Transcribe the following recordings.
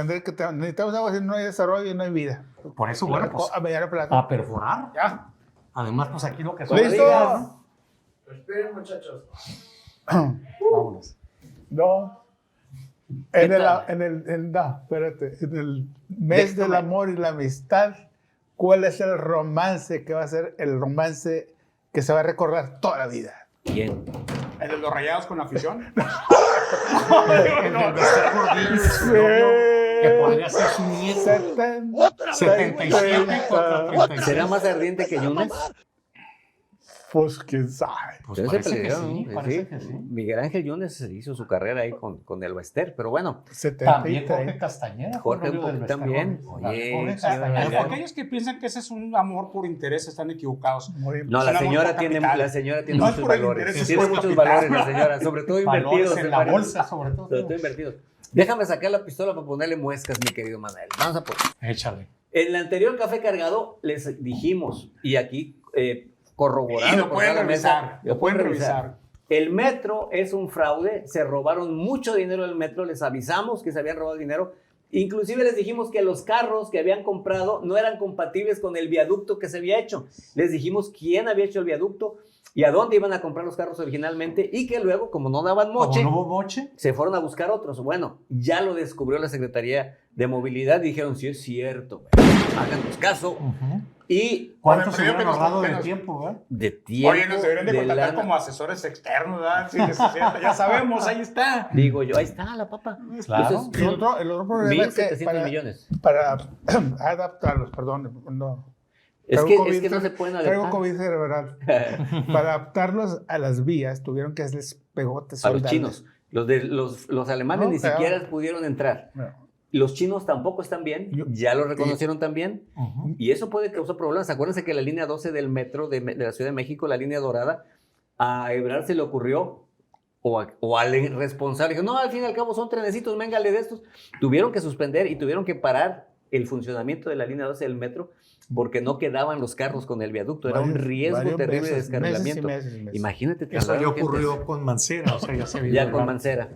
comprender que necesitamos agua, si no hay desarrollo y no hay vida. Por eso, bueno, pues, A mediano plazo. a perforar. Ya. Además, pues aquí lo que ¿Listo? digas, ¿no? Esperen, muchachos. Vámonos. No. En el mes del amor y la amistad, ¿cuál es el romance que va a ser el romance que se va a recordar toda la vida? ¿Quién? ¿El de los rayados con afición? El del Mr. Gordillo y su novio, que podría ser su nieto. 77 contra 37. ¿Será más ardiente que Yunes? Pues quién sabe. Pues Pero parece se que pelearon, sí, ¿no? parece que sí. Miguel Ángel Yunes hizo su carrera ahí con el Bester, pero bueno, 70 También y Jorge 30. Castañeda. Jorge fue novio del Mr. también. Gordillo. Oye, Jorge sí, Castañeda. oye, Aquellos que piensan que ese es un amor por interés están equivocados. Morir. no, Es la un amor señora por tiene, capital. la señora tiene No es muchos por el valores. interés, es Tiene por muchos capital. valores la señora, sobre todo Valores invertidos. en me la parece. bolsa, sobre todo. Sobre todo invertidos. Déjame sacar la pistola para ponerle muescas, mi querido Manuel. Vamos a poner. Échale. En el anterior café cargado les dijimos, y aquí corroborando. Y lo por pueden cada mesa, revisar. lo pueden revisar. El metro es un fraude, se robaron mucho dinero del metro, les avisamos que se habían robado dinero, inclusive les dijimos que los carros que habían comprado no eran compatibles con el viaducto que se había hecho. Les dijimos quién había hecho el viaducto y a dónde iban a comprar los carros originalmente y que luego, como no daban moche, Como no hubo moche, se fueron a buscar otros. Bueno, ya lo descubrió la Secretaría de Movilidad y dijeron, sí es cierto, güey, háganos caso. Y ¿cuánto Bueno, se pero yo hubieran ahorrado de menos- tiempo, ¿verdad? de tiempo, Oye, nos deberían de contratar lana. como asesores externos, ¿verdad? Sí, que se sienta. Ya sabemos, ahí está. Digo yo, ahí está la papa. Claro. Entonces, Y el otro problema es que 1.700 millones. para adaptarlos, perdón, no. Es Traigo que no COVID, se pueden Traigo adaptar. COVID cerebral. Para adaptarlos a las vías, tuvieron que hacerles pegotes A los soldados. chinos. Los alemanes No, ni claro. siquiera pudieron entrar. No. Los chinos tampoco están bien, ya lo reconocieron también. Ujú. Y eso puede causar problemas. Acuérdense que la línea 12 del metro de la Ciudad de México, la línea dorada, a Ebrard se le ocurrió, o al responsable, dijo, no, al fin y al cabo son trenecitos, véngale de estos. Tuvieron que suspender y tuvieron que parar el funcionamiento de la línea 12 del metro porque no quedaban los carros con el viaducto. Era un riesgo Varios terrible de meses, descarrilamiento. meses y meses. Imagínate. Eso ya tardaron, gente. ocurrió con Mancera, o sea, ya se había Ya con logrado. Mancera.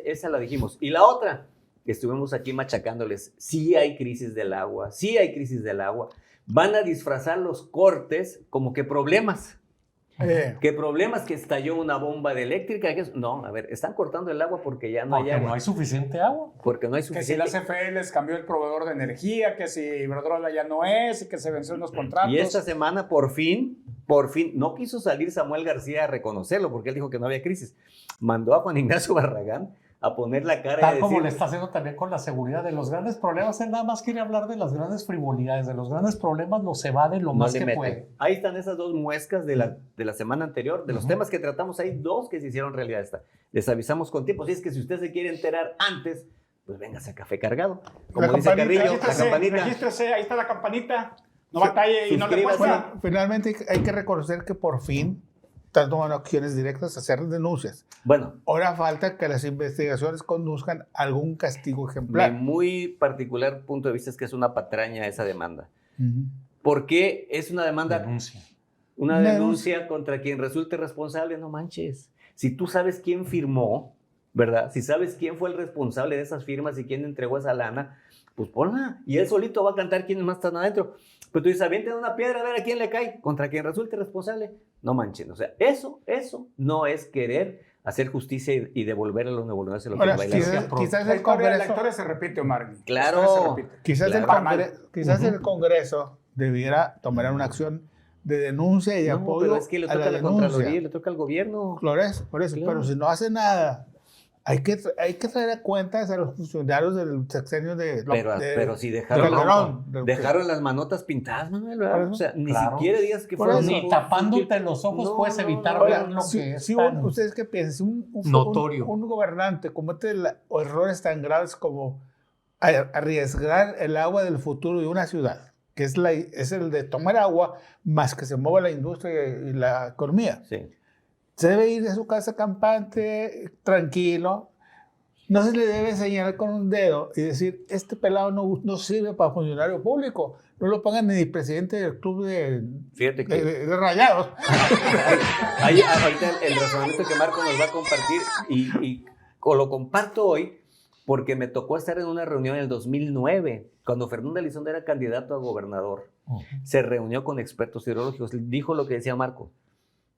Esa la dijimos. Y la otra, que estuvimos aquí machacándoles, sí hay crisis del agua, sí hay crisis del agua. Van a disfrazar los cortes como que problemas. ¿Qué problemas? Que estalló una bomba de eléctrica. No, a ver, están cortando el agua porque ya no hay Porque agua. no hay suficiente agua. Porque no hay Que si suficiente. la CFE les cambió el proveedor de energía, que si Iberdrola ya no es, y que se vencieron los contratos. Y esta semana, por fin, no quiso salir Samuel García a reconocerlo porque él dijo que no había crisis. Mandó a Juan Ignacio Barragán a poner la cara y Tal decir, como le está haciendo también con la seguridad de los grandes problemas. Él nada más quiere hablar de las grandes frivolidades, de los grandes problemas, los evade lo no más le que mete. puede. Ahí están esas dos muescas de la semana anterior, de los temas que tratamos. Hay dos que se hicieron realidad esta. Les avisamos con tiempo. Si es que si usted se quiere enterar antes, pues véngase a Café Cargado. Como La dice campanita, Carrillo, la Regístrese, campanita. regístrese, ahí está la campanita. No batalle y no le Suscríbase. cuesta. Bueno, finalmente hay que reconocer que por fin están tomando acciones directas a hacer denuncias. Bueno, Ahora falta que las investigaciones conduzcan a algún castigo mi ejemplar. muy particular punto de vista es que es una patraña esa demanda. Ujú. Porque es una demanda, Denuncia. una Una denuncia contra quien resulte responsable. No manches. Si tú sabes quién firmó, ¿verdad? Si sabes quién fue el responsable de esas firmas y quién entregó esa lana, pues ponla. Y él solito va a cantar quiénes más están adentro. Pero tú dices, avienten una piedra a ver a quién le cae. Contra quien resulte responsable. No manchen. O sea, eso no es querer hacer justicia y devolverle a los neobolonenses lo que Ahora, les bailan. quizás La el historia Congreso, se repite, Omar. Claro. La historia se repite. quizás Claro. el Congreso debiera tomar una acción de denuncia y de No, apoyo pero es que le a toca a la denuncia. Contraloría, le toca al gobierno. Por eso, Claro. pero si no hace nada, hay que traer a cuentas a los funcionarios del sexenio de... Pero si de dejaron, Calderón. dejaron las manotas pintadas, Manuel, ¿verdad? O sea, ni Claro. siquiera digas que Por fueron... eso. Ni tapándote los ojos No, puedes evitar no, ver Ahora, lo que es si tan ustedes qué piensan, si un notorio. un gobernante comete errores tan graves como arriesgar el agua del futuro de una ciudad, que es el de tomar agua más que se mueva la industria y la economía, Sí. se debe ir de su casa campante, tranquilo. No se le debe señalar con un dedo y decir, este pelado no sirve para funcionario público. No lo pongan ni presidente del club Fíjate que de Rayados. ahorita el razonamiento que Marco nos va a compartir y lo comparto hoy porque me tocó estar en una reunión en el 2009, cuando Fernando Elizondo era candidato a gobernador. Se reunió con expertos hidrológicos, dijo lo que decía Marco.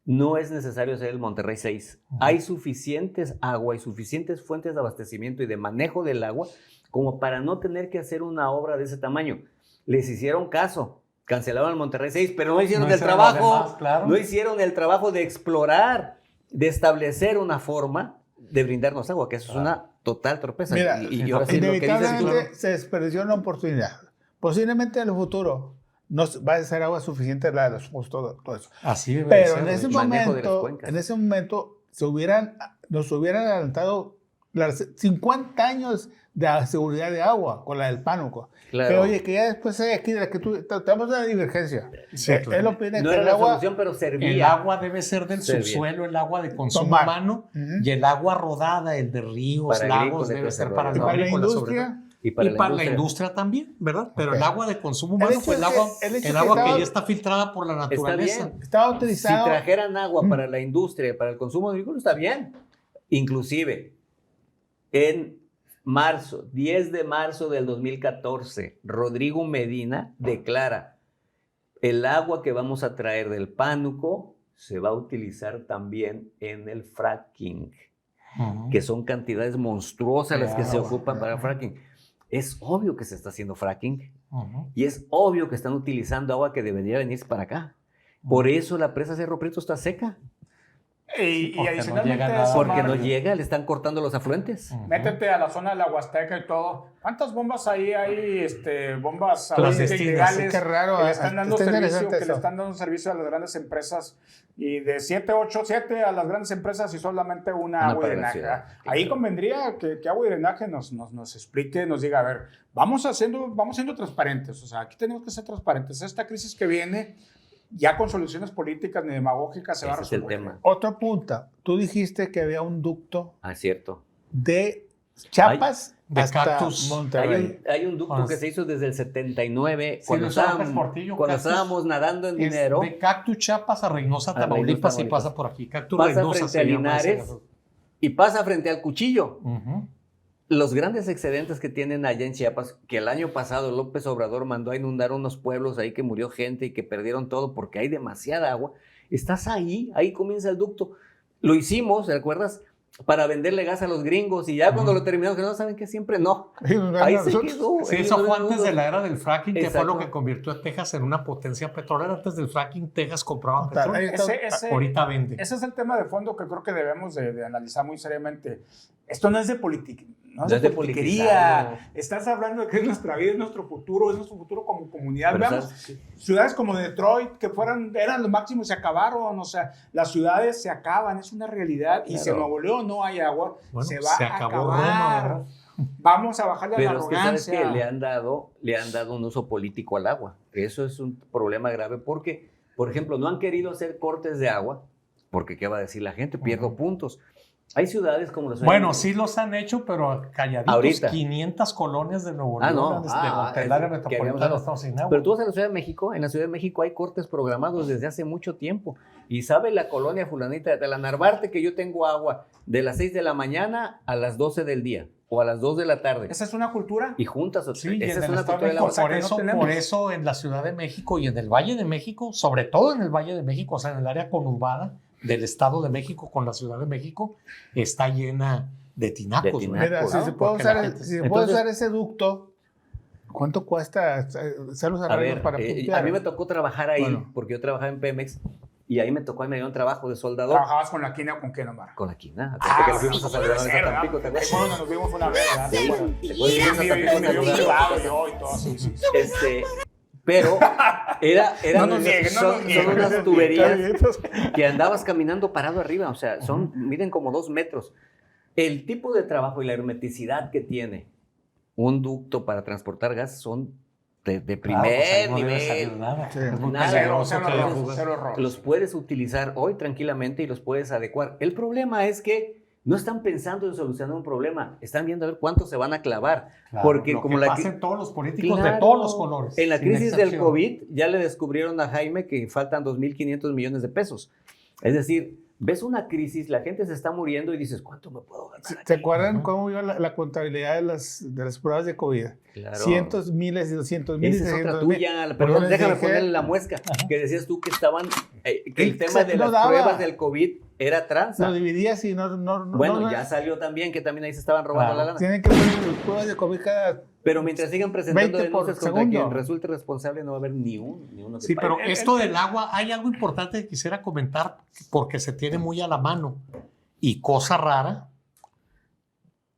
No es necesario hacer el Monterrey 6. Hay suficientes agua y suficientes fuentes de abastecimiento y de manejo del agua como para no tener que hacer una obra de ese tamaño. Les hicieron caso, cancelaron el Monterrey 6, pero no hicieron el trabajo. Demás, claro. No hicieron el trabajo de explorar, de establecer una forma de brindarnos agua, que eso es una total torpeza. Mira, y ahora sí inevitablemente lo que dices, se desperdició una oportunidad. Posiblemente en el futuro no va a ser agua suficiente la de los pozos, todo eso. Así debe pero ser, en ese momento nos hubieran adelantado las 50 años de seguridad de agua con la del Pánuco. Claro. Que oye, que ya después hay aquí de la que tenemos una divergencia. Sí, claro. Él opina no que era el la agua, solución, pero servía. El agua debe ser del subsuelo, el agua de consumo humano, y el agua rodada, el de ríos, para lagos, debe ser para la industria. Y para la industria también, ¿verdad? Pero el agua de consumo humano fue el agua que ya está filtrada por la naturaleza. Está bien. Estaba utilizado. Si trajeran agua para la industria, para el consumo agrícola, está bien. Inclusive, en 10 de marzo del 2014, Rodrigo Medina declara: el agua que vamos a traer del Pánuco se va a utilizar también en el fracking, que son cantidades monstruosas las que se ocupan para el fracking. Es obvio que se está haciendo fracking y es obvio que están utilizando agua que debería venirse para acá. Por eso la presa Cerro Prieto está seca. Y adicionalmente no eso, porque no llega, le están cortando los afluentes. Métete a la zona de la Huasteca y todo. ¿Cuántas bombas ahí hay? Bombas ilegales qué raro, que le están dando servicio, que le están dando servicio a las grandes empresas, y de 7 a las grandes empresas y solamente una agua y drenaje. Ahí convendría que Agua y Drenaje nos explique, nos diga, a ver, vamos siendo transparentes. O sea, aquí tenemos que ser transparentes. Esta crisis que viene, ya con soluciones políticas ni demagógicas se va a resolver. Ese es el tema. Otra punta. Tú dijiste que había un ducto Cierto. de Chiapas hasta Cactus. Monterrey. Hay un ducto que se hizo desde el 79, Sí, cuando estábamos nadando en dinero. De Cactus, Chiapas a Reynosa, Tamaulipas, y pasa por aquí. Cactus Pasa Reynosa frente a Linares y pasa frente al Cuchillo. Los grandes excedentes que tienen allá en Chiapas, que el año pasado López Obrador mandó a inundar unos pueblos ahí que murió gente y que perdieron todo porque hay demasiada agua, estás ahí comienza el ducto. Lo hicimos, ¿te acuerdas? Para venderle gas a los gringos, y ya cuando lo terminamos, que no saben que siempre no. Ahí se quedó. Sí, eso fue antes de la era del fracking, que fue lo que convirtió a Texas en una potencia petrolera. Antes del fracking, Texas compraba petróleo. Ahorita vende. Ese es el tema de fondo que creo que debemos de analizar muy seriamente. Esto no es de política. No es de politiquería. Estás hablando de que es nuestra vida, es nuestro futuro como comunidad. Pero veamos ciudades como Detroit, que eran lo máximo y se acabaron. O sea, las ciudades se acaban, es una realidad. Claro. Y si en Nuevo León no hay agua, se va a acabar. Roma, vamos a bajarle a la arrogancia. Pero es que, ¿sabes qué? Le han dado un uso político al agua. Eso es un problema grave porque, por ejemplo, no han querido hacer cortes de agua, porque ¿qué va a decir la gente? Pierdo puntos. Hay ciudades como los... Bueno, sí los han hecho, pero calladitos. Ahorita. 500 colonias de Nuevo León, del área metropolitana, estamos sin agua. Pero tú vas a la Ciudad de México, en la Ciudad de México hay cortes programados desde hace mucho tiempo. Y sabe la colonia fulanita de la Narvarte que yo tengo agua de las 6 de la mañana a las 12 del día o a las 2 de la tarde. ¿Esa es una cultura? Y juntas. Sí, esa es una cultura de la agua. Por eso en la Ciudad de México y en el Valle de México, sobre todo en el Valle de México, o sea, en el área conurbada del Estado de México con la Ciudad de México, está llena de tinacos. Mira, si se puede usar ese ducto, ¿cuánto cuesta hacer los arreglos para puntear? A mí me tocó trabajar ahí, porque yo trabajaba en Pemex, y ahí me tocó, me dio un trabajo de soldador. ¿Trabajabas con la quina o con qué, Omar? Con la quina. Que nos fuimos a saludar a Tampico, ¿te acuerdas? Bueno, nos vimos una vez, ¿verdad? Sí. Pero son unas tuberías que andabas caminando parado arriba, o sea, miden como 2 metros. El tipo de trabajo y la hermeticidad que tiene un ducto para transportar gas son de primer nivel. Los puedes utilizar hoy tranquilamente y los puedes adecuar. El problema es que no están pensando en solucionar un problema, están viendo a ver cuánto se van a clavar. Claro, porque como hacen todos los políticos de todos los colores. En la crisis del COVID ya le descubrieron a Jaime que faltan 2.500 millones de pesos. Es decir, ves una crisis, la gente se está muriendo y dices, ¿cuánto me puedo ganar ¿Se aquí? acuerdan cómo iba la contabilidad de las pruebas de COVID? Claro. Cientos, miles y 200,000. Esa es otra 300,000. tuya. Yo Perdón, les déjame dije- ponerle la muesca. Que decías tú que estaban, que el tema se de lo las daba. pruebas del COVID era tranza. Lo dividías y no. Bueno, ya salió también que también ahí se estaban robando Claro. la lana. Tienen que poner las pruebas de COVID cada. Pero mientras sigan presentando 20 por denuncias contra segundo. quien resulte responsable, no va a haber ni uno que Sí, pague. pero esto del agua, hay algo importante que quisiera comentar porque se tiene muy a la mano. Y cosa rara,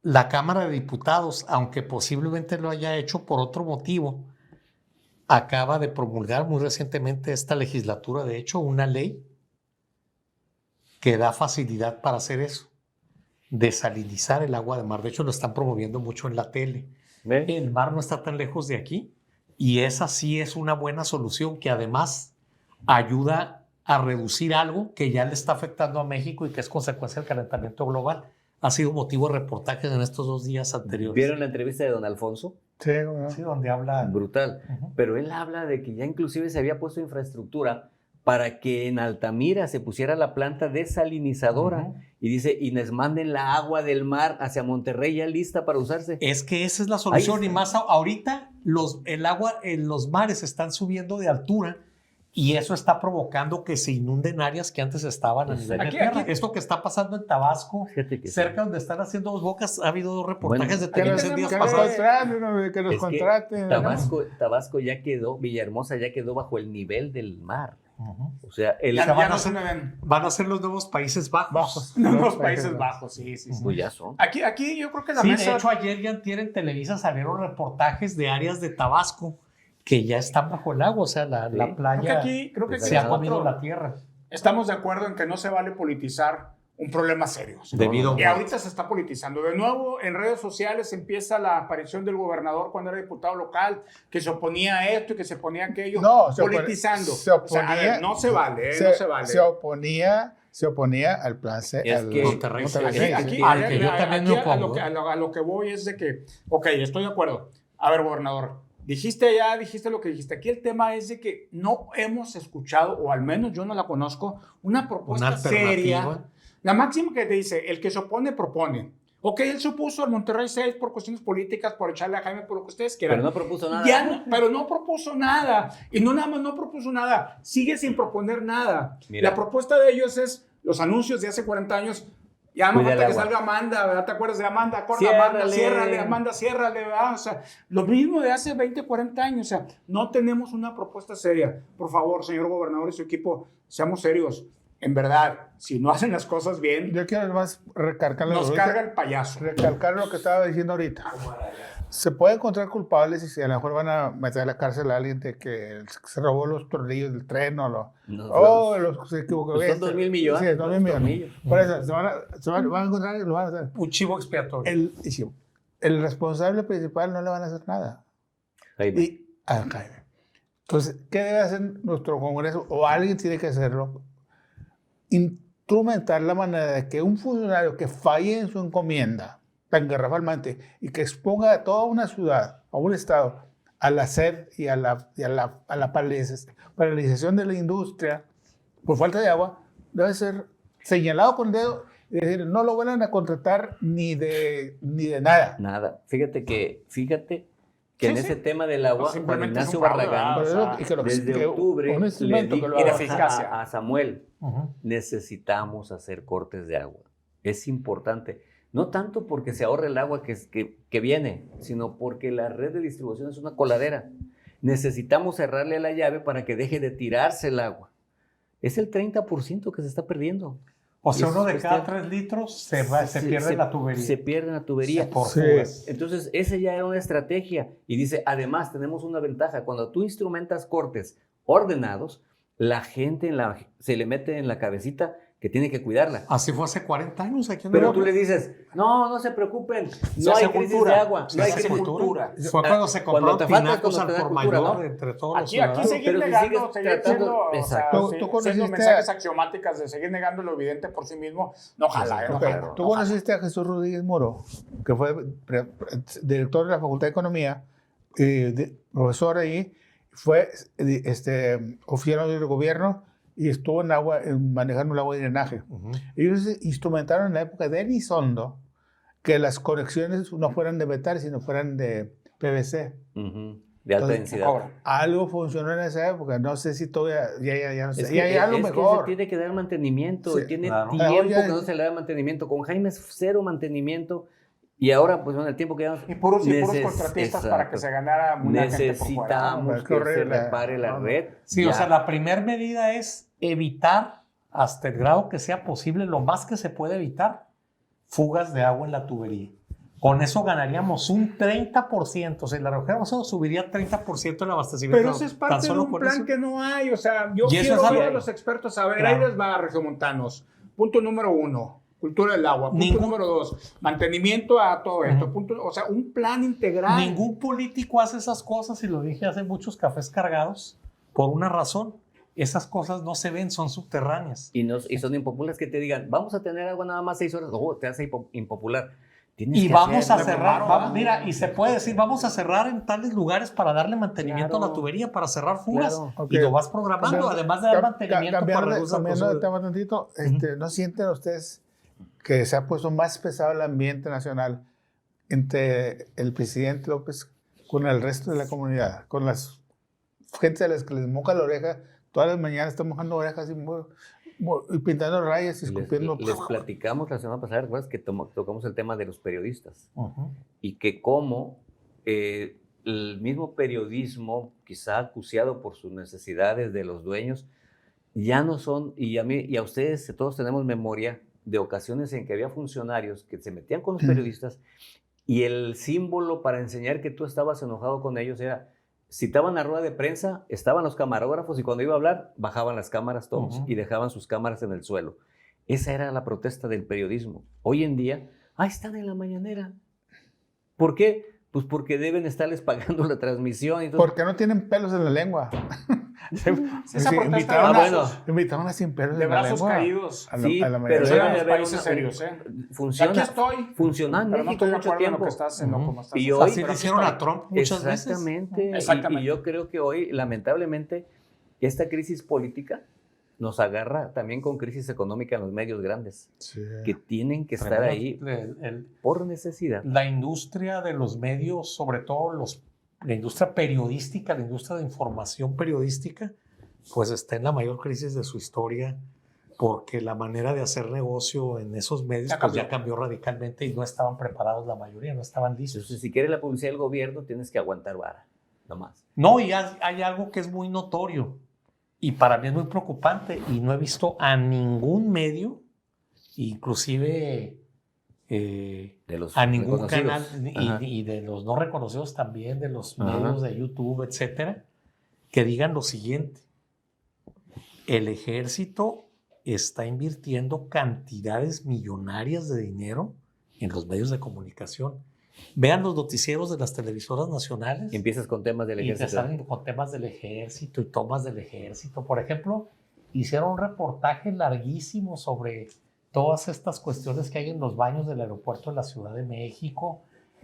la Cámara de Diputados, aunque posiblemente lo haya hecho por otro motivo, acaba de promulgar muy recientemente esta legislatura, de hecho, una ley que da facilidad para hacer eso, desalinizar el agua de mar. De hecho, lo están promoviendo mucho en la tele. ¿Ve? El mar no está tan lejos de aquí y esa sí es una buena solución que además ayuda a reducir algo que ya le está afectando a México y que es consecuencia del calentamiento global. Ha sido motivo de reportajes en estos 2 días anteriores. ¿Vieron la entrevista de don Alfonso? Sí, ¿no? Sí, donde habla. Brutal. Ujú. Pero él habla de que ya inclusive se había puesto infraestructura para que en Altamira se pusiera la planta desalinizadora. Ujú. Y dice, y les manden la agua del mar hacia Monterrey ya lista para usarse. Es que esa es la solución Ahí y está. más ahorita el agua en los mares están subiendo de altura y eso está provocando que se inunden áreas que antes estaban a nivel de Aquí- tierra. aquí- Esto que está pasando en Tabasco, Fíjate que sí. cerca donde están haciendo Dos Bocas, ha habido 2 reportajes Bueno, de Que nos, televisión días que nos pasados. contraten, ¿no? Que nos Es que contraten. Tabasco ya quedó, Villahermosa ya quedó bajo el nivel del mar. Ujú. O sea, el Ya, Se van no a se hacer- me ven. Van a ser los nuevos Países Bajos. Los Países Bajos, sí. pues ya son. Aquí yo creo que la Sí, mesa... de hecho ayer y antier en Televisa salieron reportajes de áreas de Tabasco que ya están bajo el agua, o sea, la Sí. playa creo que aquí se ha es comido otro- la tierra. Estamos de acuerdo en que no se vale politizar un problema serio. Debido Y ahorita se está politizando. De nuevo, en redes sociales empieza la aparición del gobernador cuando era diputado local, que se oponía a esto y que se oponía a aquello, No, se politizando. se O sea, a ver, oponía- no se vale, no se vale. Se oponía al plan C. Es al- que- Monterrey, sí. Aquí, Sí, al que yo también me a lo opongo. que, a lo que voy es de que, ok, estoy de acuerdo. A ver, gobernador, dijiste lo que dijiste. Aquí el tema es de que no hemos escuchado, o al menos yo no la conozco, una propuesta Una seria. alternativa. La máxima que te dice, el que se opone, propone. Ok, él se opuso al Monterrey 6 por cuestiones políticas, por echarle a Jaime, por lo que ustedes quieran. Pero no propuso nada. Ya no- pero no propuso nada. Y no nada más no propuso nada. Sigue sin proponer nada. Mira. La propuesta de ellos es los anuncios de hace 40 años. Ya no Cuida falta el que agua. salga Amanda, ¿verdad? ¿Te acuerdas de Amanda? Corta, Ciérrale. Amanda, ciérrale, Amanda, ciérrale, ¿verdad? O sea, lo mismo de hace 20, 40 años. O sea, no tenemos una propuesta seria. Por favor, señor gobernador y su equipo, seamos serios. En verdad, si no hacen las cosas bien, Yo quiero además nos carga el payaso. recalcar lo que estaba diciendo ahorita. Se puede encontrar culpables y si a lo mejor van a meter a la cárcel a alguien de que se robó los tornillos del tren o se equivocó. Pues son 2,000 millones. Sí, 2,000 millones. Tornillos. Por eso, van a encontrar y lo van a hacer. Un chivo expiatorio. El responsable principal no le van a hacer nada. Jaime. Y a Jaime. Entonces, ¿qué debe hacer nuestro Congreso? O alguien tiene que hacerlo. Instrumentar la manera de que un funcionario que falle en su encomienda tan garrafalmente y que exponga a toda una ciudad, a un estado, a la sed y a la paralización de la industria por falta de agua, debe ser señalado con el dedo y decir, no lo vuelvan a contratar ni de nada. Nada. Fíjate que Sí, en sí. ese tema del agua, No, simplemente Juan Ignacio es un fraude, Barragán, ¿verdad? Pero o sea, y que lo- desde que octubre, un le instrumento que lo dijo haga. eficacia. a Samuel, Ujú. necesitamos hacer cortes de agua. Es importante. No tanto porque se ahorre el agua que viene, sino porque la red de distribución es una coladera. Necesitamos cerrarle la llave para que deje de tirarse el agua. Es el 30% que se está perdiendo. O sea, Es uno de cada cuestión- 3 litros se pierde en la tubería. Se pierde en la tubería. Por Sí. fugas. Entonces, esa ya era una estrategia. Y dice, además, tenemos una ventaja. Cuando tú instrumentas cortes ordenados, la gente se le mete en la cabecita que tiene que cuidarla. Así fue hace 40 años aquí en Pero Europa. tú le dices, no se preocupen, Se no hay hace crisis cultura. de agua. Se No hay hace crisis cultura. Fue cuando se Cuando compraron te falta, pinacos cuando te al da por cultura, mayor ¿no? entre todos los Aquí ciudadanos. seguir pero si negando, sigues seguir tratando- siendo, o sea, Exacto. Tú siendo conociste mensajes a- axiomáticas de seguir negando lo evidente por sí mismo, no jala, no Ok, jala. Tú no jala. conociste a Jesús Rodríguez Moro, que fue director de la Facultad de Economía, profesor ahí, fue oficial del gobierno y estuvo manejando el agua de drenaje. Ellos instrumentaron en la época de Elizondo que las conexiones no fueran de metal, sino fueran de PVC. De alta densidad. Algo funcionó en esa época. No sé si todavía, ya no sé. Es que, ya lo mejor. que se tiene que dar mantenimiento. Sí, tiene claro. tiempo Ahora ya que no se le da mantenimiento. Con Jaime es cero mantenimiento. Y ahora, pues, en el tiempo que llevamos... Y puros contratistas para que se ganara una gente por fuera. Necesitamos que se repare la red. Sí, ya. o sea, la primera medida es evitar, hasta el grado que sea posible, lo más que se puede evitar, fugas de agua en la tubería. Con eso ganaríamos un 30%. O sea, la región subiría 30% el abastecimiento. Pero eso es parte de un plan eso. que no hay. O sea, yo Y eso quiero es algo- ver a los expertos. A ver, Claro. ahí les va, regiomontanos. Punto número 1, cultura del agua. Punto número 2, mantenimiento a todo esto. O sea, un plan integral. Ningún político hace esas cosas, y lo dije hace muchos cafés cargados, por una razón. Esas cosas no se ven, son subterráneas. Y son impopulares que te digan, vamos a tener agua nada más 6 horas. Oh, te hace impopular. Tienes Y que vamos a hacerlo, cerrar, hermano. mira, y se puede decir, vamos a cerrar en tales lugares para darle mantenimiento a la Claro. tubería, para cerrar fugas, Claro. Ok. y lo vas programando, además de dar mantenimiento para reducir cambiando de tema tantito, ¿no sienten ustedes que se ha puesto más pesado el ambiente nacional entre el presidente López con el resto de la comunidad, con las gente a las que les moja la oreja, todas las mañanas están mojando orejas y pintando rayas y escupiendo? Les platicamos la semana pasada, ¿recuerdas que tocamos el tema de los periodistas? Y que cómo el mismo periodismo, quizá acuciado por sus necesidades de los dueños, ya no son, y a ustedes todos tenemos memoria de ocasiones en que había funcionarios que se metían con los periodistas y el símbolo para enseñar que tú estabas enojado con ellos era, citaban a rueda de prensa, estaban los camarógrafos y cuando iba a hablar, bajaban las cámaras todos y dejaban sus cámaras en el suelo. Esa era la protesta del periodismo. Hoy en día, están en la mañanera. ¿Por qué? Pues porque deben estarles pagando la transmisión. Y todo. Porque no tienen pelos en la lengua. Esa protesta Invitaron a sin pelos de en la brazos lengua. caídos. Sí, a la pero mañana. debe Eran de los haber países serios, Funciona. Aquí estoy. Funcionó en Pero no México estoy de mucho acuerdo en lo tiempo. que estás haciendo, como estás Y haciendo. hoy- Así Pero le aquí hicieron estoy. a Trump muchas veces. Exactamente. Y yo creo que hoy, lamentablemente, esta crisis política nos agarra también con crisis económica en los medios grandes, Sí. que tienen que estar ahí por necesidad. La industria de los medios, sobre todo la industria periodística, la industria de información periodística, pues está en la mayor crisis de su historia, porque la manera de hacer negocio en esos medios ya cambió radicalmente y no estaban preparados la mayoría, no estaban listos. Entonces, si quieres la publicidad del gobierno, tienes que aguantar vara, nomás. No, y hay algo que es muy notorio y para mí es muy preocupante y no he visto a ningún medio, inclusive De los a ningún reconocidos. canal y de los no reconocidos también, de los medios de YouTube, etcétera, que digan lo siguiente: el ejército está invirtiendo cantidades millonarias de dinero en los medios de comunicación. Vean los noticieros de las televisoras nacionales. Y empiezas con temas del Y te ejército. salen con temas del ejército y tomas del ejército. Por ejemplo, hicieron un reportaje larguísimo sobre todas estas cuestiones que hay en los baños del aeropuerto de la Ciudad de México,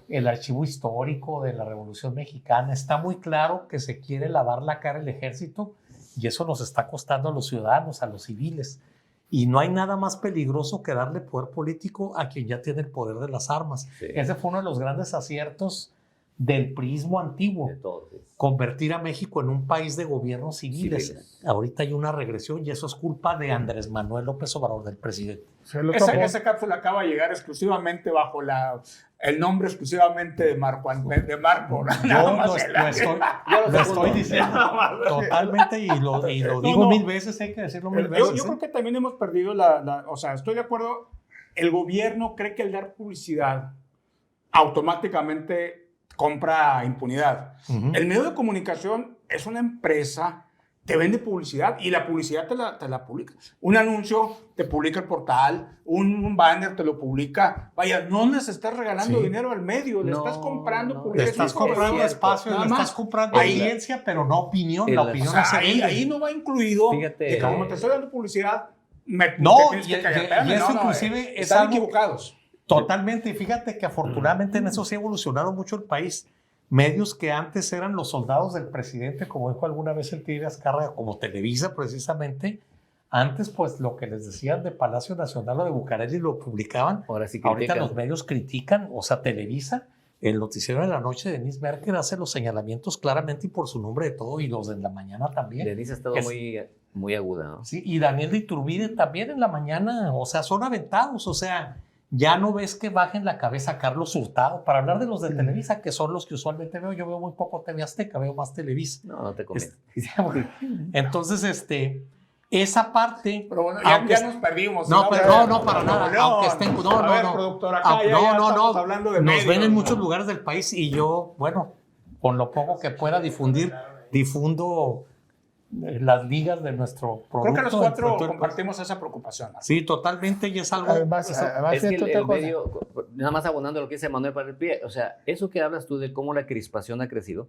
el archivo histórico de la Revolución Mexicana. Está muy claro que se quiere lavar la cara el ejército y eso nos está costando a los ciudadanos, a los civiles. Y no hay nada más peligroso que darle poder político a quien ya tiene el poder de las armas. Sí. Ese fue uno de los grandes aciertos del priismo antiguo. De todo, sí. Convertir a México en un país de gobiernos civiles. Ahorita hay una regresión y eso es culpa de Andrés Manuel López Obrador, del presidente. Esa cápsula acaba de llegar exclusivamente bajo el nombre exclusivamente de Marco. Lo estoy diciendo totalmente y lo digo mil veces, hay que decirlo mil veces. Yo creo que también hemos perdido o sea, estoy de acuerdo, el gobierno cree que al dar publicidad automáticamente compra impunidad. El medio de comunicación es una empresa, te vende publicidad y la publicidad te la publica. Un anuncio te publica el portal, un banner te lo publica. Vaya, no les estás regalando dinero al medio, le estás comprando publicidad. Le estás comprando espacio, le estás comprando audiencia, pero no opinión. La opinión no se vende. Ahí no va incluido. Fíjate, que como te estoy dando publicidad, y eso inclusive es están algo equivocados. Totalmente, y fíjate que afortunadamente en eso sí ha evolucionado mucho el país. Medios que antes eran los soldados del presidente, como dijo alguna vez el Tigre Azcárraga, como Televisa precisamente, Antes, pues, lo que les decían de Palacio Nacional o de Bucareli lo publicaban. Ahora sí Ahorita critican. los medios critican, o sea, Televisa, el noticiero de la noche, Denise Merker hace los señalamientos claramente y por su nombre de todo, y los de la mañana también. Denise ha estado muy aguda, ¿no? Sí, y Daniel de Iturbide también en la mañana, o sea, son aventados, o sea, ya no ves que bajen la cabeza a Carlos Hurtado. Para hablar de los de Televisa, que son los que usualmente veo, yo veo muy poco TV Azteca, veo más Televisa. No te conviene. Entonces, esa parte. Pero bueno, aunque ya nos perdimos. no, pero no, para nada. Aunque estén. No, A ver, no. productor, acá ya estamos hablando de Nos medios, ven en ¿no? muchos lugares del país y yo, bueno, con lo poco que pueda difundo las ligas de nuestro producto. Creo que los cuatro entonces, compartimos esa preocupación. Sí, totalmente, y es algo. Además, Es que siento otra el cosa. medio, nada más abonando lo que dice Manuel para el pie, o sea, eso que hablas tú de cómo la crispación ha crecido,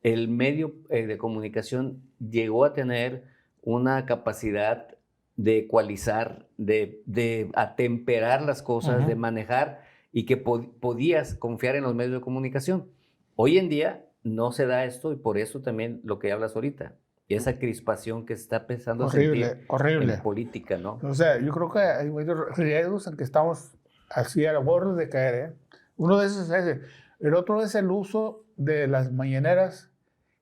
el medio de comunicación llegó a tener una capacidad de ecualizar, de atemperar las cosas, Ujú. de manejar y que podías confiar en los medios de comunicación. Hoy en día no se da esto y por eso también lo que hablas ahorita, y esa crispación que se está empezando a sentir Horrible. en política, ¿no? O sea, yo creo que hay muchos riesgos en que estamos así al borde de caer, ¿eh? Uno de esos es ese. El otro es el uso de las mañaneras.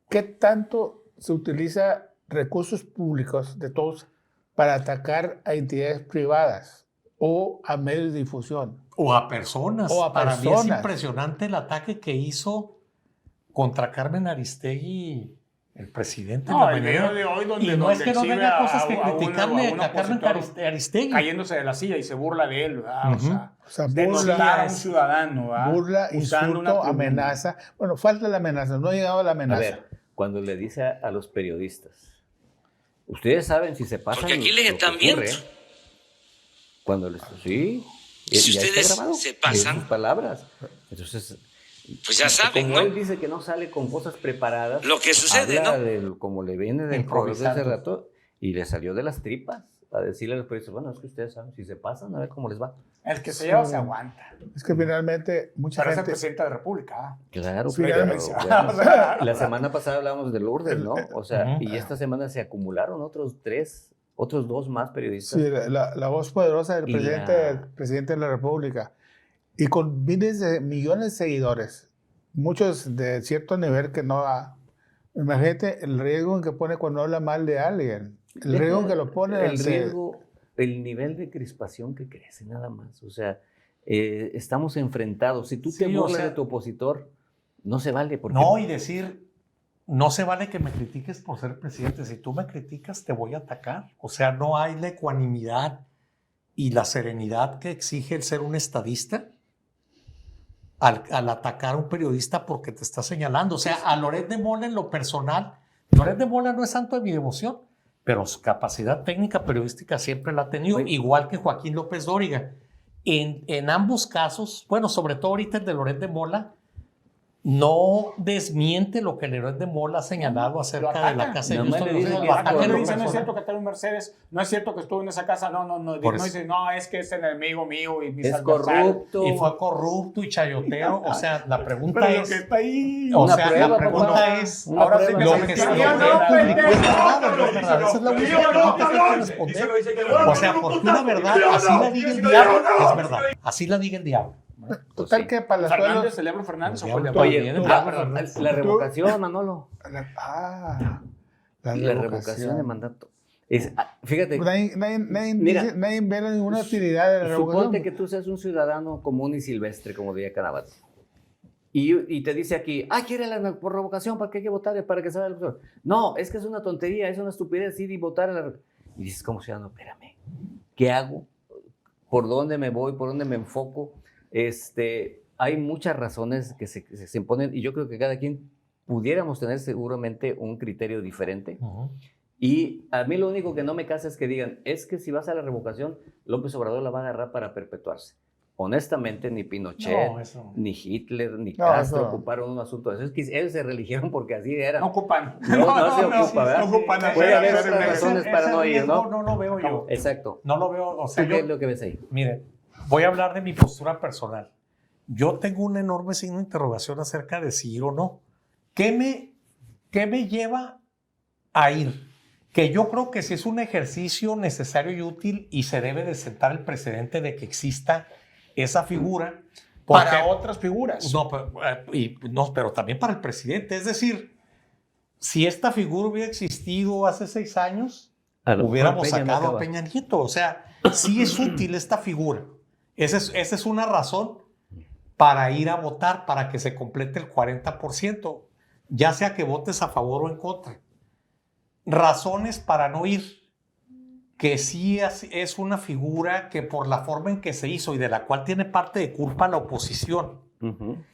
¿Qué tanto se utiliza recursos públicos de todos para atacar a entidades privadas o a medios de difusión? O a personas. O a Para mí es personas. impresionante el ataque que hizo contra Carmen Aristegui, el presidente. No, en el la video mañana. de hoy donde Y no es que no exhibe tenga cosas que a un criticarle a Carmen opositor Aristegui. cayéndose de la silla y se burla de él, ¿verdad? Ujú. O sea, denostar a un es- ciudadano, ¿verdad? burla, Usando una insulto, tribuna. amenaza. Bueno, falta la amenaza, no ha llegado la A amenaza. ver, cuando le dice a los periodistas, ustedes saben si se pasan. Porque aquí les lo que están ocurre, viendo. Cuando les sí. Y si ya está ustedes grabado, se pasan, en sus palabras. Entonces, pues ya saben, como ¿no? él dice que no sale con cosas preparadas, Lo que sucede, habla ¿no? como le viene del programa de hace Improvisando. rato y le salió de las tripas a decirle a los periodistas, bueno, es que ustedes saben, si se pasan, a ver cómo les va. El que se lleva se aguanta. Es que finalmente mucha Pero es el gente... presidente de la República. ¿ah? Claro, Sí, claro, ya claro. o sea, La semana pasada hablábamos de Lourdes, ¿no? O sea, Ujú. y esta semana se acumularon otros dos más periodistas. Sí, la voz poderosa del Y presidente de la República. Y con miles de millones de seguidores, muchos de cierto nivel que no ha... Imagínate el riesgo en que pone cuando habla mal de alguien. El riesgo en que lo pone... El ante- riesgo, el nivel de crispación que crece, nada más. O sea, estamos enfrentados. Si tú te Sí, o burlas sea- de tu opositor, no se vale. Porque No, y decir, no se vale que me critiques por ser presidente. Si tú me criticas, te voy a atacar. O sea, no hay la ecuanimidad y la serenidad que exige el ser un estadista al atacar a un periodista porque te está señalando. O sea, a Loret de Mola en lo personal, Loret de Mola no es santo de mi devoción, pero su capacidad técnica periodística siempre la ha tenido, Oye. igual que Joaquín López Dóriga. En ambos casos, bueno, sobre todo ahorita el de Loret de Mola, no desmiente lo que Loret de Mola ha señalado acerca de la ataca. casa de Nada más Justo le dice Rodríguez. que Lo es ataca en ¿Por qué lo le dice, no es personal. cierto que tengo un Mercedes? No es cierto que estuvo en esa casa. No Por dice, eso. no, es que es enemigo mío y mis es adversarios. corrupto. Y fue corrupto y chayotero. O sea, la pregunta Pero lo es... que está ahí. O Una sea, prueba, la pregunta papá. es... Una ahora prueba. sí que Lo se que le se escribió, lo que no, publicó es pendejo. verdad, no es verdad. Esa es la única pregunta que hay que responder. O sea, porque una verdad, así la diga el diablo, es verdad. Así la diga el diablo. Total sí. que Palazuelos... Fernández, ¿el Ebro Fernández o fue el de Oye, abajo? Oye, la revocación, Manolo. La La revocación de mandato. Fíjate, Mira, nadie ve ninguna utilidad de la revocación. suponte que tú seas un ciudadano común y silvestre, como diría Canavati. Y te dice aquí, quiere por revocación, ¿para qué hay que votar? Para que salga el elector. No, es que es una tontería, es una estupidez ir y votar. Y dices, como ciudadano, espérame, ¿qué hago? ¿Por dónde me voy? ¿Por dónde me enfoco? Hay muchas razones que se imponen y yo creo que cada quien pudiéramos tener seguramente un criterio diferente. Y a mí lo único que no me casa es que digan, es que si vas a la revocación, López Obrador la va a agarrar para perpetuarse. Honestamente, ni Pinochet, No, eso. ni Hitler, ni No, Castro eso. ocuparon un asunto de eso. Es que ellos se religieron porque así era. No ocupan. No se ocupa, ¿verdad? No ocupan Puede hacer- haber hacer- otras razones para no ir, ¿no? No lo veo yo. Exacto. No lo veo, o sea, ¿Tú qué es yo, lo que ves ahí? miren, voy a hablar de mi postura personal. Yo tengo un enorme signo de interrogación acerca de si ir o no. ¿Qué me lleva a ir? que yo creo que sí es un ejercicio necesario y útil y se debe de sentar el precedente de que exista esa figura. Para otras figuras. Pero también para el presidente. Es decir, si esta figura hubiera existido hace 6 años, hubiéramos sacado a Peña Nieto. O sea, sí es útil esta figura. Esa es una razón para ir a votar, para que se complete el 40%, ya sea que votes a favor o en contra. Razones para no ir, que sí es una figura que por la forma en que se hizo y de la cual tiene parte de culpa la oposición,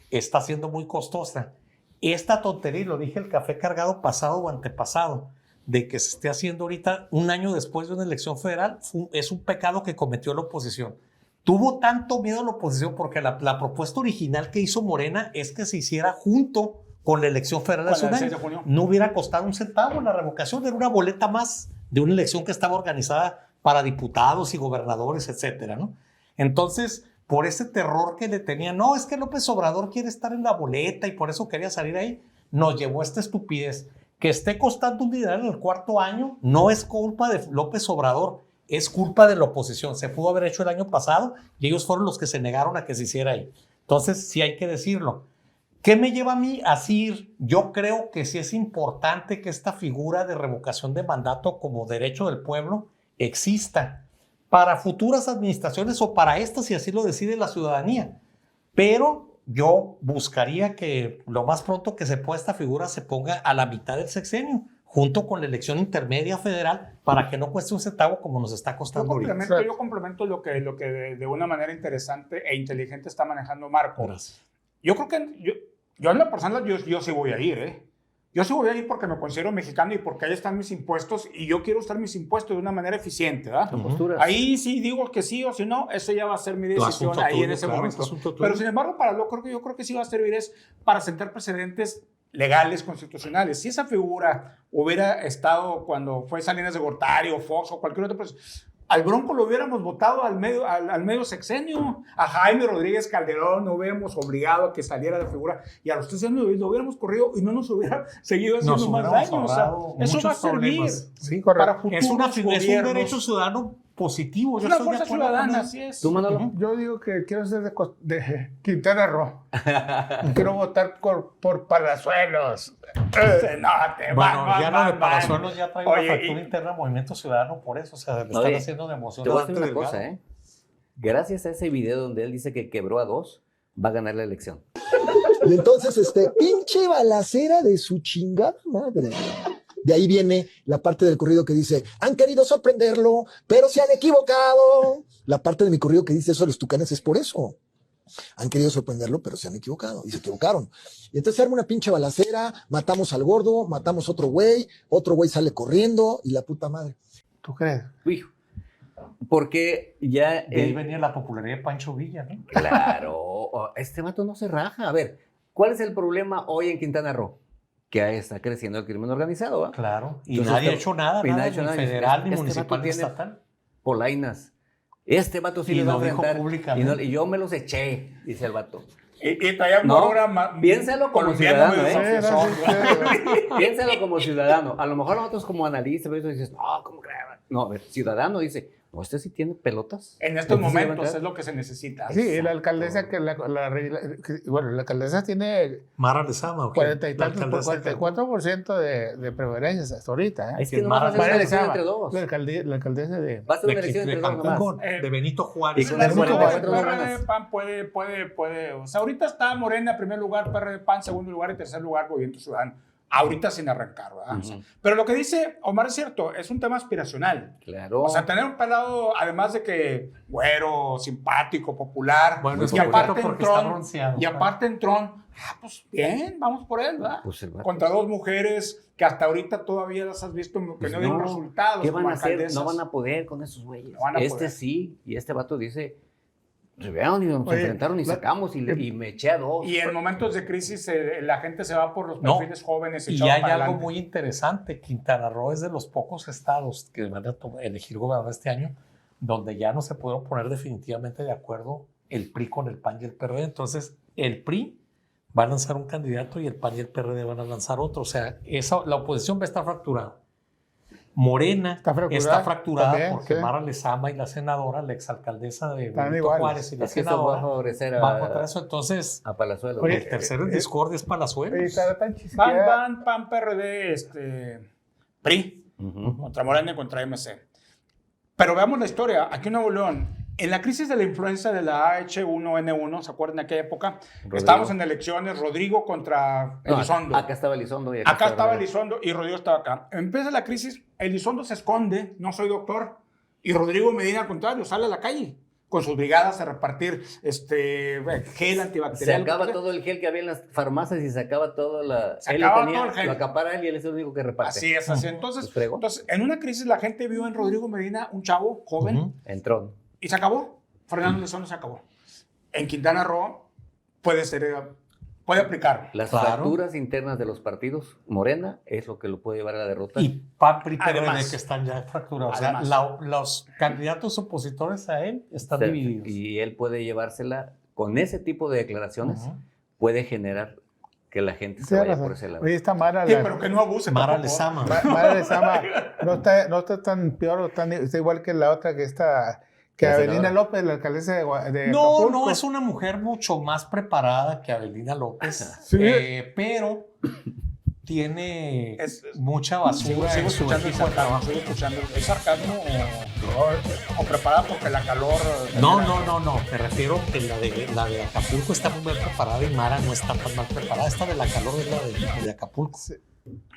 está siendo muy costosa. Esta tontería, y lo dije el café cargado pasado o antepasado, de que se esté haciendo ahorita un año después de una elección federal, es un pecado que cometió la oposición. Tuvo tanto miedo la oposición porque la propuesta original que hizo Morena es que se hiciera junto con la elección federal de hace un año. No hubiera costado un centavo la revocación, era una boleta más de una elección que estaba organizada para diputados y gobernadores, etcétera, ¿no? Entonces, por ese terror que le tenían, no, es que López Obrador quiere estar en la boleta y por eso quería salir ahí, nos llevó a esta estupidez. Que esté costando un dinero en el 4º año no es culpa de López Obrador, es culpa de la oposición. Se pudo haber hecho el año pasado y ellos fueron los que se negaron a que se hiciera ahí. Entonces, sí hay que decirlo. ¿Qué me lleva a mí a decir? Yo creo que sí es importante que esta figura de revocación de mandato como derecho del pueblo exista para futuras administraciones o para estas, si así lo decide la ciudadanía. Pero yo buscaría que lo más pronto que se pueda esta figura se ponga a la mitad del sexenio, junto con la elección intermedia federal, para que no cueste un centavo como nos está costando ahorita. Yo complemento lo que de una manera interesante e inteligente está manejando Marco. Gracias. Yo creo que yo en lo personal, yo sí voy a ir, ¿eh? Yo sí voy a ir porque me considero mexicano y porque ahí están mis impuestos y yo quiero usar mis impuestos de una manera eficiente, ¿verdad? Ahí sí digo que sí o si no, eso ya va a ser mi decisión ahí en ese momento. Pero sin embargo, yo creo que sí va a servir es para sentar precedentes legales, constitucionales. Si esa figura hubiera estado cuando fue Salinas de Gortari o Fox o cualquier otro, pues al Bronco lo hubiéramos votado al medio sexenio. A Jaime Rodríguez Calderón no hubiéramos obligado a que saliera de figura y a los 3 años lo hubiéramos corrido y no nos hubiera seguido haciendo más daño. O sea, eso va a servir para futuros es un derecho ciudadano positivo. Es una fuerza ciudadana, así es. ¿Tú, Manolo? Yo digo que quiero ser de Quintana Roo. Quiero votar por Palazuelos. Ya lo de Palazuelos ya trae una factura interna al Movimiento Ciudadano por eso. O sea, le están haciendo de emoción. Te voy a decir una cosa, ¿eh? Gracias a ese video donde él dice que quebró a 2, va a ganar la elección. Y entonces, pinche balacera de su chingada madre. De ahí viene la parte del corrido que dice, han querido sorprenderlo, pero se han equivocado. La parte de mi corrido que dice eso, los tucanes es por eso. Han querido sorprenderlo, pero se han equivocado. Y se equivocaron. Y entonces se arma una pinche balacera, matamos al gordo, matamos otro güey sale corriendo y la puta madre. ¿Tú crees? Uy, porque ya... De ahí venía la popularidad de Pancho Villa, ¿no? Claro, este vato no se raja. A ver, ¿cuál es el problema hoy en Quintana Roo? Que está creciendo el crimen organizado, ¿va? Claro, y nadie ha hecho nada, ni federal, ni municipal, ni estatal. Polainas. Este vato sí le va a enfrentar. Públicamente. Y yo me los eché, dice el vato. Y todavía piénsalo como ciudadano, ¿eh? Piénsalo como ciudadano. A lo mejor nosotros como analistas, pero dices, no, ¿cómo crees? No, a ver, ciudadano dice, no, este sí tiene pelotas. En estos momentos es lo que se necesita. Sí, la alcaldesa la alcaldesa tiene Mara Lezama, 44% de preferencias hasta ahorita. Es que no va a ser una elección entre dos. La alcaldesa de... Va a ser una elección entre dos nomás. De Benito Juárez. PAN puede. O sea, ahorita está Morena en primer lugar, PRD PAN segundo lugar y tercer lugar Movimiento Ciudadano. Ahorita sin arrancar, ¿verdad? O sea, pero lo que dice Omar es cierto, es un tema aspiracional. Claro. O sea, tener un pelado, además de que güero, simpático, popular, bueno, y aparte en Tron, pues bien, vamos por él, ¿verdad? Pues contra 2 mujeres que hasta ahorita todavía las has visto que no dieron resultados. ¿Qué van a hacer? No van a poder con esos güeyes. Sí, y este vato dice... Se vean y nos enfrentaron y sacamos y me eché a 2. Y en momentos de crisis la gente se va por los perfiles jóvenes. Y hay algo muy interesante. Quintana Roo es de los pocos estados que van a elegir gobernador este año donde ya no se pudieron poner definitivamente de acuerdo el PRI con el PAN y el PRD. Entonces, el PRI va a lanzar un candidato y el PAN y el PRD van a lanzar otro. O sea, la oposición va a estar fracturada. Morena está fracturada también, porque sí. Mara Lezama y la senadora, la exalcaldesa de Están Benito iguales. Juárez y la Es que eso va a senadora favorecer van contra eso. Entonces, a Palazuelos. Oye, el tercero en discordia es Palazuelos. Oye, estaba tan chisqueada. PAN, PRD, PRI, Ujú. contra Morena y contra MC. Pero veamos la historia. Aquí en Nuevo León, en la crisis de la influenza de la H1N1, ¿se acuerdan de aquella época? Rodrigo. Estábamos en elecciones, Rodrigo contra No, Elizondo. acá estaba Elizondo. Y Acá estaba Rodrigo. Elizondo y Rodrigo estaba acá. Empieza la crisis, Elizondo se esconde, no soy doctor, y Rodrigo Medina, al contrario, sale a la calle con sus brigadas a repartir gel Se antibacterial. acaba todo el gel que había en las farmacias y se acaba todo la... Se él acaba lo tenía, todo el gel. lo acapara él y él es el único que reparte. Así es, así. Entonces, Pues fregó. en una crisis la gente vio en Rodrigo Medina un chavo joven Ujú. Entró. y se acabó. Fernando Elizondo se acabó. En Quintana Roo puede aplicar. Las Claro. fracturas internas de los partidos, Morena, es lo que lo puede llevar a la derrota. Y PAN, PRI, PRD Además. que están ya fracturados. O sea, Además. los candidatos opositores a él están Se- divididos. Y él puede llevársela, con ese tipo de declaraciones, Ujú. puede generar que la gente se Tienes vaya razón. por ese lado. Oye, esta Mara, Sí, pero que no abuse. Mara tampoco. Lezama. Mara Lezama no está tan peor o está igual que la otra que está, que La Avelina senadora. López, la alcaldesa de No, Acapulco. no, es una mujer mucho más preparada que Avelina López, Sí. pero tiene Es- mucha Sigo basura en su escuchando el equipo de sarcasmo, trabajo. sigo escuchando. ¿Es sarcasmo o preparada porque la calor... No, me refiero que la de Acapulco está muy bien preparada y Mara no está tan mal preparada. Esta de la calor es la de Acapulco.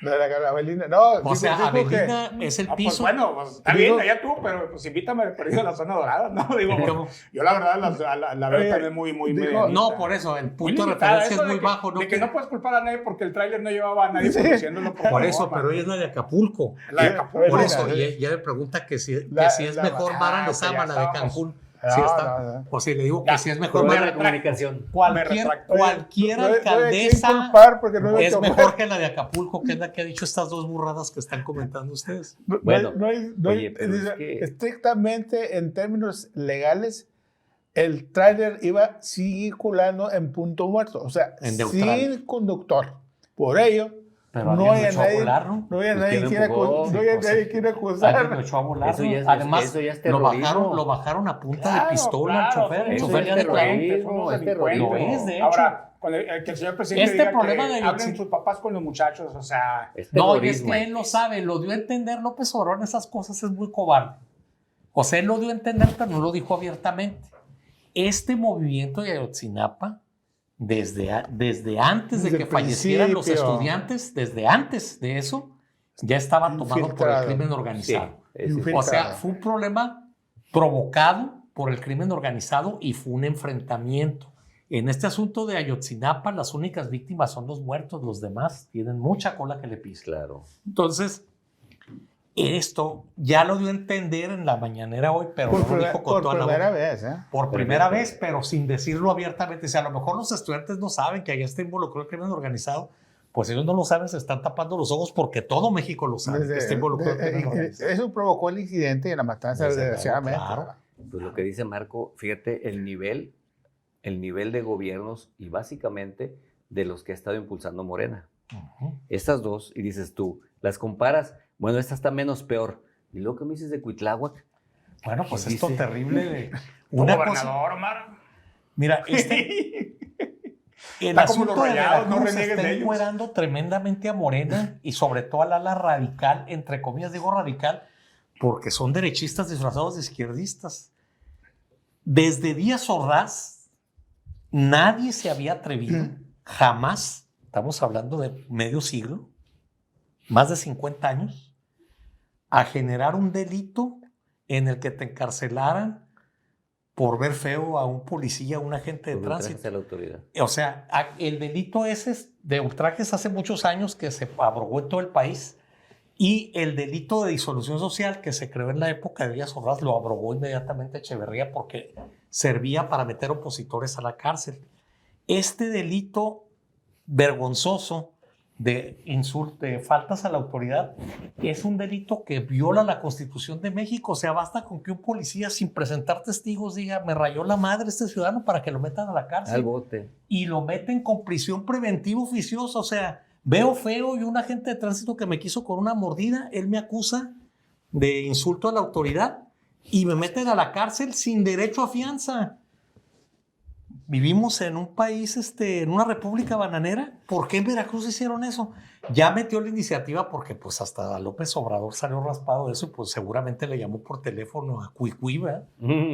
La Avelina, no. O sea, digo que- Avelina es el Pues piso. bueno, pues, está Digo- bien, allá tú, pero pues invítame de perdido a la zona dorada, ¿no? Digo, ¿Cómo? yo la verdad la veo Oye, también muy dijo- medianita. No, por eso, el Muy punto de limitada, referencia eso es muy de que- bajo. ¿No? De que no puedes culpar a nadie porque el tráiler no llevaba a nadie Sí. produciéndolo. Por eso, pero ella es la de Acapulco. La de Acapulco. Por Bueno, eso, sí. y ella me pregunta que si La- es la- mejor Mara ok, Lezama, ya la de estábamos. Cancún. No, Sí está. no. O si le digo Ya, que si es mejor Problema Mara, de comunicación. Me cualquier retracto. cualquier No hay- no hay a quién alcaldesa culpar porque no hay es que- mejor que la de Acapulco, que es la que ha dicho estas dos burradas que están comentando ustedes. Bueno, no hay- oye, pero es dice, que- estrictamente en términos legales, el tráiler iba circulando en punto muerto, o sea, En neutral. sin conductor. Por ello, Pero no alguien hay lo echó a nadie, volar, ¿no? no hay Pues, nadie ¿quién quiere empujó? no hay Pues, nadie quiere Alguien lo acusar. echó a volar. Eso ¿no? ya es- Además, eso ya es lo terrorismo. bajaron a punta Claro, de pistola claro, al chofer. El eso chofer es ya declaró. terrorismo, es terrorismo. Lo es, de hecho. Ahora, cuando que el señor presidente Este diga problema que de hablen Ayotzinapa- sus papás con los muchachos, o sea... Es No, y es terrorismo. que él lo sabe, lo dio a entender López Obrador en esas cosas, es muy cobarde. O sea, él lo dio a entender, pero no lo dijo abiertamente. Este movimiento de Ayotzinapa, desde antes de Desde que el fallecieran los principio. estudiantes, desde antes de eso, ya estaba tomado por el Infiltrado. crimen Sí, organizado. Infiltrado. O sea, fue un problema provocado por el crimen organizado y fue un enfrentamiento. En este asunto de Ayotzinapa, las únicas víctimas son los muertos, los demás tienen mucha cola que le pisen. Claro. Entonces, esto ya lo dio a entender en la mañanera hoy, pero no lo dijo con por toda la primera boca. vez, ¿eh? Por primera vez, pero sin decirlo abiertamente. O sea, a lo mejor los estudiantes no saben que allá está involucrado el crimen organizado. Pues ellos no lo saben, se están tapando los ojos porque todo México lo sabe que está involucrado el crimen organizado. Eso provocó el incidente y la matanza, Desde luego, desgraciadamente. claro. Pues lo que dice Marco, fíjate, el nivel de gobiernos y básicamente de los que ha estado impulsando Morena. Ujú. Estas dos, y dices tú, las comparas, bueno, esta está menos peor. Y luego que me dices de Cuitláhuac, Bueno, pues ¿Qué esto dice? terrible de Un una cosa. gobernador, Omar. Mira, el Está como asunto los de Rayados, no Veracruz reniegues está de ellos. encuerando tremendamente a Morena y sobre todo al ala radical, entre comillas digo radical, porque son derechistas disfrazados de izquierdistas. Desde Díaz Ordaz, nadie se había atrevido, jamás, estamos hablando de medio siglo, más de 50 años, a generar un delito en el que te encarcelaran por ver feo a un policía, a un agente de por ultrajes tránsito. a la autoridad. O sea, el delito ese de ultrajes hace muchos años que se abrogó en todo el país y el delito de disolución social que se creó en la época de Díaz Ordaz lo abrogó inmediatamente Echeverría porque servía para meter opositores a la cárcel. Este delito vergonzoso de insulto, de faltas a la autoridad, es un delito que viola la Constitución de México. O sea, basta con que un policía sin presentar testigos diga, me rayó la madre este ciudadano para que lo metan a la cárcel Al bote. y lo meten con prisión preventiva oficiosa. O sea, veo feo y un agente de tránsito que me quiso con una mordida, él me acusa de insulto a la autoridad y me meten a la cárcel sin derecho a fianza. Vivimos en un país, en una república bananera. ¿Por qué en Veracruz hicieron eso? Ya metió la iniciativa porque pues hasta López Obrador salió raspado de eso y pues seguramente le llamó por teléfono a Cuicuí, ¿verdad?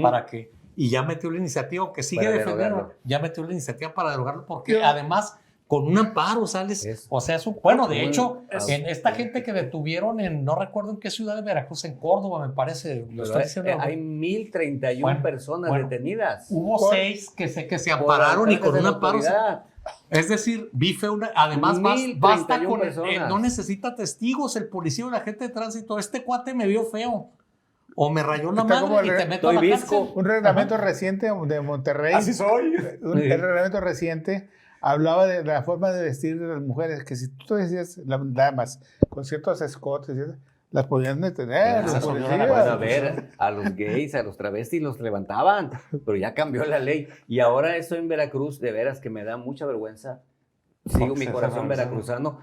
Para que... Y ya metió la iniciativa, que sigue Para defendiendo, derogarlo. ya metió la iniciativa para derogarlo porque además con un amparo sales, o sea, bueno, de hecho, en esta gente que detuvieron en, no recuerdo en qué ciudad de Veracruz, en Córdoba, me parece, lo estoy diciendo. Hay 1,031 personas detenidas. Hubo 6 que se ampararon y con un amparo. Es decir, además basta con, no necesita testigos, el policía o la gente de tránsito, este cuate me vio feo. O me rayó la madre y te meto a la cárcel. Un reglamento reciente de Monterrey. Así soy. Un reglamento reciente hablaba de la forma de vestir de las mujeres, que si tú decías las damas con ciertos escotes, las podían detener. Bueno, a ver, a los gays, a los travestis los levantaban, pero ya cambió la ley. Y ahora eso en Veracruz, de veras que me da mucha vergüenza. Sigo mi corazón veracruzano,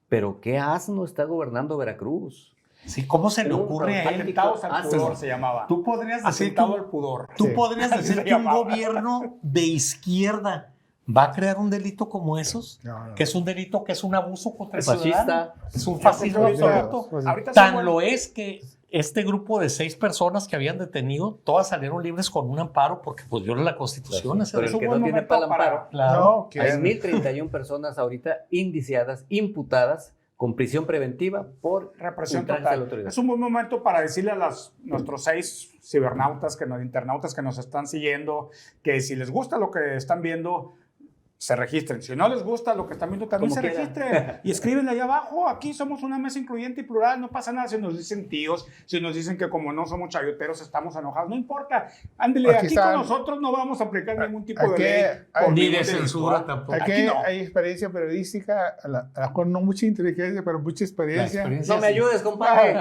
pero qué asno está gobernando Veracruz. Sí, ¿cómo se le ocurre a él? Atentados al pudor se llamaba. Tú podrías decir Atentado al pudor. Tú podrías decir que un gobierno de izquierda va a crear un delito como esos, que es un delito que es un abuso contra el ciudadano, es un fascismo absoluto. Tan lo es que este grupo de 6 personas que habían detenido, todas salieron libres con un amparo porque pues viola la Constitución. Pero el que no tiene para el amparo, claro. Hay 1,031 personas ahorita indiciadas, imputadas, con prisión preventiva por represión total. Es un buen momento para decirle a nuestros 6 cibernautas, internautas que nos están siguiendo, que si les gusta lo que están viendo, se registren. Si no les gusta lo que están viendo, también se registren. Y escríbenle allá abajo. Aquí somos una mesa incluyente y plural. No pasa nada si nos dicen tíos, si nos dicen que como no somos chayoteros estamos enojados. No importa. Ándele, aquí con nosotros no vamos a aplicar ningún tipo de ley. Ni de censura tampoco. Aquí no. Hay experiencia periodística, a lo mejor no mucha inteligencia, pero mucha experiencia. No me ayudes, compadre.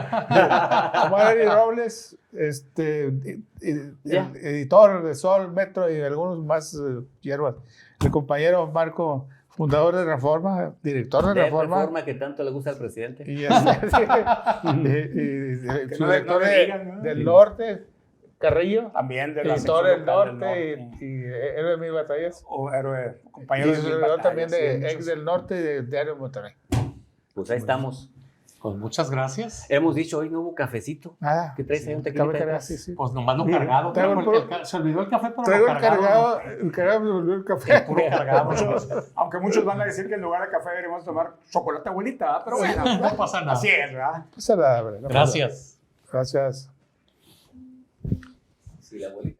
Omar Eli Robles, editor de Sol, Metro y algunos más hierbas. El compañero Marco, fundador de Reforma, director de Reforma. Reforma que tanto le gusta al presidente. Y su director del Norte, Carrillo. También de la editor del Norte y héroe de mis batallas. O héroe, compañero de mis batallas. También de ex del Norte y de Diario Monterrey. Pues ahí estamos. Pues muchas gracias. Hemos dicho, hoy no hubo cafecito. Nada. ¿Qué traes ahí? Un tequilita. Sí. Pues nomás lo cargado. Se olvidó el café, pero traigo lo cargado. El cargado me olvidó el café. Puro cargado. Aunque muchos van a decir que en lugar de café deberíamos tomar chocolate abuelita, pero bueno. No pasa nada. Así es, ¿verdad? No pasa nada, Gracias. Gracias. Sí, la abuelita.